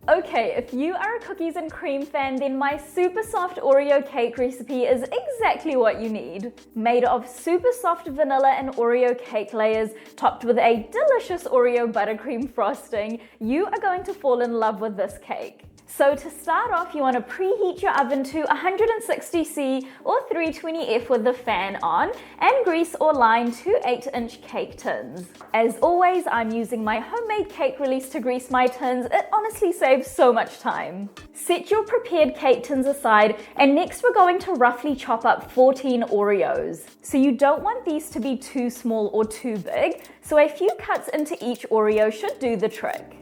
Okay, if you are a cookies and cream fan, then my super soft Oreo cake recipe is exactly what you need. Made of super soft vanilla and Oreo cake layers, topped with a delicious Oreo buttercream frosting, you are going to fall in love with this cake. So to start off, you want to preheat your oven to 160°C or 320°F with the fan on, and grease or line two 8-inch cake tins. As always, I'm using my homemade cake release to grease my tins. It honestly saves so much time. Set your prepared cake tins aside, and next we're going to roughly chop up 14 Oreos. So you don't want these to be too small or too big, so a few cuts into each Oreo should do the trick.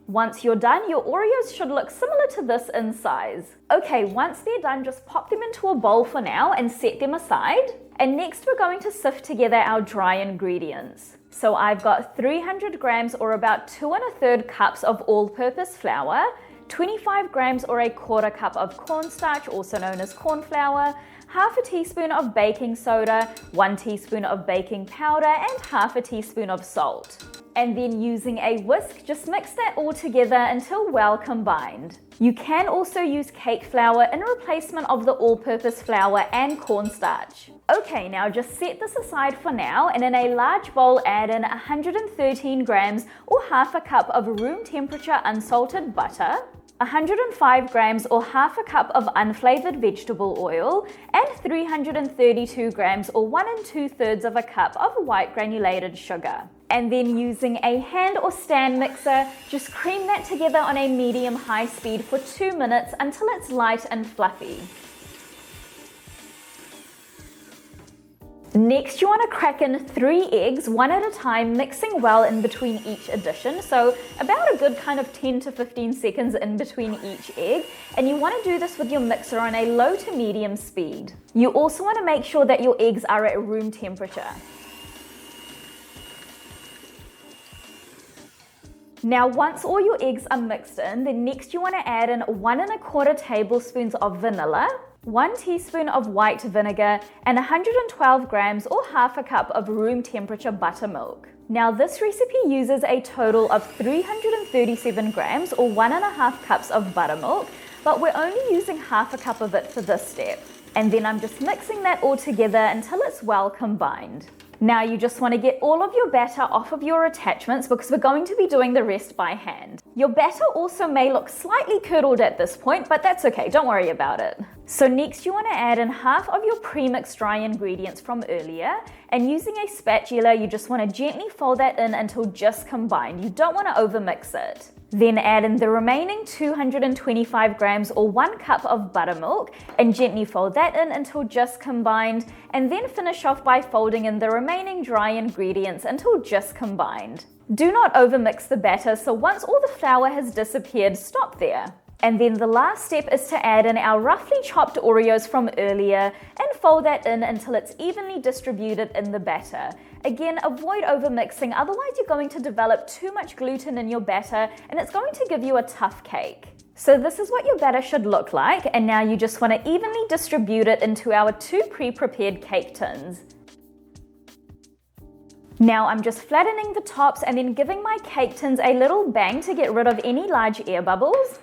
Once you're done, your Oreos should look similar to this in size. Okay, once they're done, just pop them into a bowl for now and set them aside. And next we're going to sift together our dry ingredients. So I've got 300 grams or about 2 1/3 cups of all-purpose flour, 25 grams or a 1/4 cup of cornstarch, also known as cornflour, half a teaspoon of baking soda, 1 teaspoon of baking powder, and half a teaspoon of salt. And then using a whisk, just mix that all together until well combined. You can also use cake flour in replacement of the all-purpose flour and cornstarch. Okay, now just set this aside for now, and in a large bowl add in 113 grams or half a cup of room temperature unsalted butter, 105 grams or half a cup of unflavoured vegetable oil, and 332 grams or 1 2/3 of a cup of white granulated sugar. And then using a hand or stand mixer, just cream that together on a medium-high speed for 2 minutes until it's light and fluffy. Next, you want to crack in 3 eggs, one at a time, mixing well in between each addition. So about a good kind of 10 to 15 seconds in between each egg. And you want to do this with your mixer on a low to medium speed. You also want to make sure that your eggs are at room temperature. Now, once all your eggs are mixed in, then next you want to add in 1 1/4 tablespoons of vanilla, 1 teaspoon of white vinegar, and 112 grams or half a cup of room temperature buttermilk. Now, this recipe uses a total of 337 grams or 1 1/2 cups of buttermilk, but we're only using half a cup of it for this step. And then I'm just mixing that all together until it's well combined. Now you just want to get all of your batter off of your attachments because we're going to be doing the rest by hand. Your batter also may look slightly curdled at this point, but that's okay, don't worry about it. So next you want to add in half of your pre-mixed dry ingredients from earlier, and using a spatula you just want to gently fold that in until just combined. You don't want to overmix it. Then add in the remaining 225 grams or 1 cup of buttermilk and gently fold that in until just combined, and then finish off by folding in the remaining dry ingredients until just combined. Do not overmix the batter, so once all the flour has disappeared, stop there. And then the last step is to add in our roughly chopped Oreos from earlier and fold that in until it's evenly distributed in the batter. Again, avoid overmixing, otherwise you're going to develop too much gluten in your batter and it's going to give you a tough cake. So this is what your batter should look like, and now you just want to evenly distribute it into our 2 pre-prepared cake tins. Now I'm just flattening the tops and then giving my cake tins a little bang to get rid of any large air bubbles.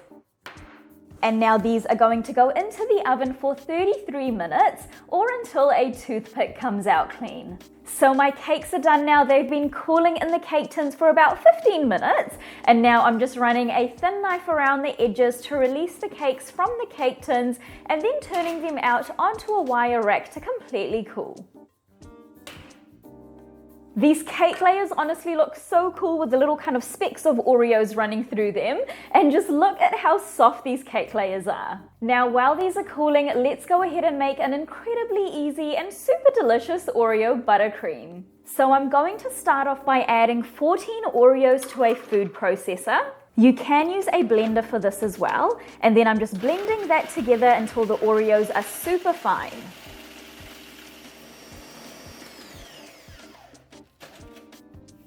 And now these are going to go into the oven for 33 minutes or until a toothpick comes out clean. So my cakes are done now. They've been cooling in the cake tins for about 15 minutes. And now I'm just running a thin knife around the edges to release the cakes from the cake tins and then turning them out onto a wire rack to completely cool. These cake layers honestly look so cool with the little kind of specks of Oreos running through them, and just look at how soft these cake layers are. Now while these are cooling, let's go ahead and make an incredibly easy and super delicious Oreo buttercream. So I'm going to start off by adding 14 Oreos to a food processor. You can use a blender for this as well, and then I'm just blending that together until the Oreos are super fine.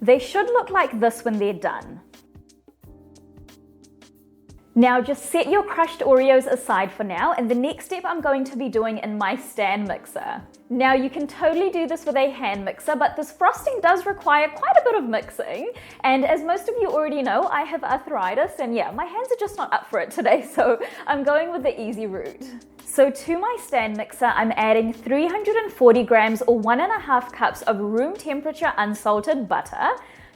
They should look like this when they're done. Now just set your crushed Oreos aside for now, and the next step I'm going to be doing in my stand mixer. Now you can totally do this with a hand mixer, but this frosting does require quite a bit of mixing. And as most of you already know, I have arthritis, and yeah, my hands are just not up for it today, so I'm going with the easy route. So to my stand mixer, I'm adding 340 grams or 1.5 cups of room temperature unsalted butter,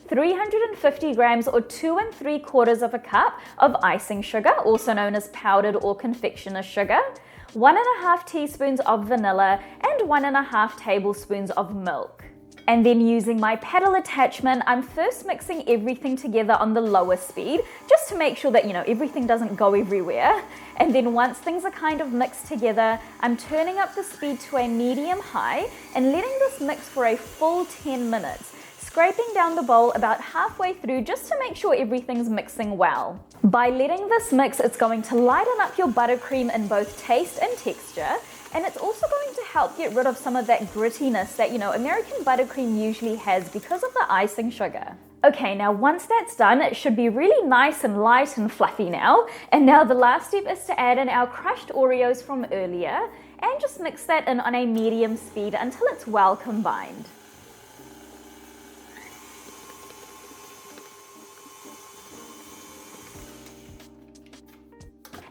350 grams or 2 3/4 cup of icing sugar, also known as powdered or confectioner's sugar, 1.5 teaspoons of vanilla, and 1.5 tablespoons of milk. And then using my paddle attachment, I'm first mixing everything together on the lower speed, just to make sure that, everything doesn't go everywhere. And then once things are kind of mixed together, I'm turning up the speed to a medium high and letting this mix for a full 10 minutes. Scraping down the bowl about halfway through just to make sure everything's mixing well. By letting this mix, it's going to lighten up your buttercream in both taste and texture, and it's also going to help get rid of some of that grittiness that, American buttercream usually has because of the icing sugar. Okay, now once that's done, it should be really nice and light and fluffy now. And now the last step is to add in our crushed Oreos from earlier, and just mix that in on a medium speed until it's well combined.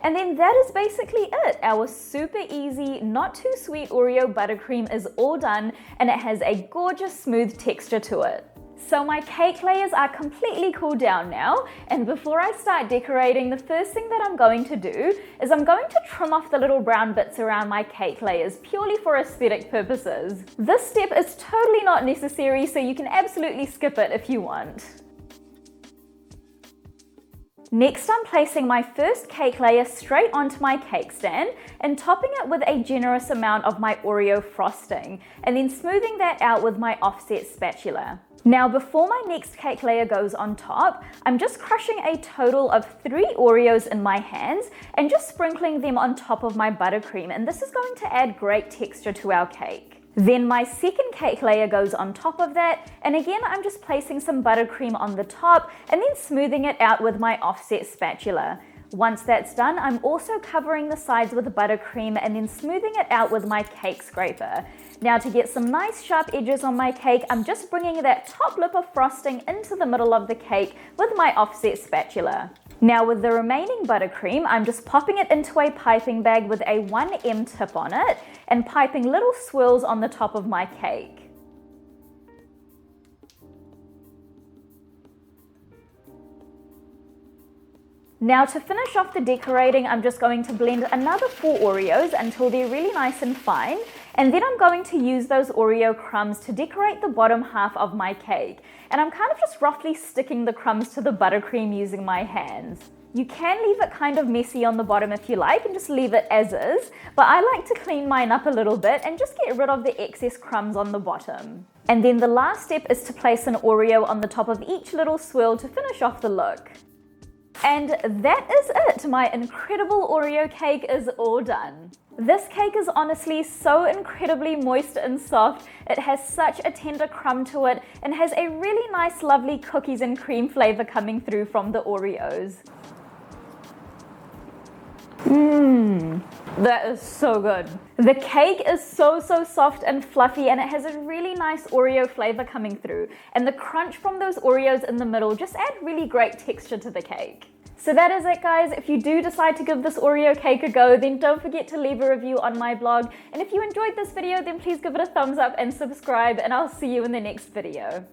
And then that is basically it. Our super easy, not too sweet Oreo buttercream is all done, and it has a gorgeous smooth texture to it. So my cake layers are completely cooled down now, and before I start decorating, the first thing that I'm going to do is I'm going to trim off the little brown bits around my cake layers purely for aesthetic purposes. This step is totally not necessary, so you can absolutely skip it if you want. Next, I'm placing my first cake layer straight onto my cake stand and topping it with a generous amount of my Oreo frosting, and then smoothing that out with my offset spatula. Now, before my next cake layer goes on top, I'm just crushing a total of 3 Oreos in my hands and just sprinkling them on top of my buttercream, and this is going to add great texture to our cake. Then my second cake layer goes on top of that, and again I'm just placing some buttercream on the top and then smoothing it out with my offset spatula. Once that's done, I'm also covering the sides with buttercream and then smoothing it out with my cake scraper. Now, to get some nice sharp edges on my cake, I'm just bringing that top lip of frosting into the middle of the cake with my offset spatula. Now with the remaining buttercream, I'm just popping it into a piping bag with a 1M tip on it and piping little swirls on the top of my cake. Now to finish off the decorating, I'm just going to blend another 4 Oreos until they're really nice and fine, and then I'm going to use those Oreo crumbs to decorate the bottom half of my cake. And I'm kind of just roughly sticking the crumbs to the buttercream using my hands. You can leave it kind of messy on the bottom if you like and just leave it as is, but I like to clean mine up a little bit and just get rid of the excess crumbs on the bottom. And then the last step is to place an Oreo on the top of each little swirl to finish off the look. And that is it! My incredible Oreo cake is all done. This cake is honestly so incredibly moist and soft. It has such a tender crumb to it and has a really nice lovely cookies and cream flavor coming through from the Oreos. That is so good. The cake is so soft and fluffy, and it has a really nice Oreo flavor coming through, and the crunch from those Oreos in the middle just add really great texture to the cake. So that is it, guys. If you do decide to give this Oreo cake a go, then don't forget to leave a review on my blog, and if you enjoyed this video, then please give it a thumbs up and subscribe, and I'll see you in the next video.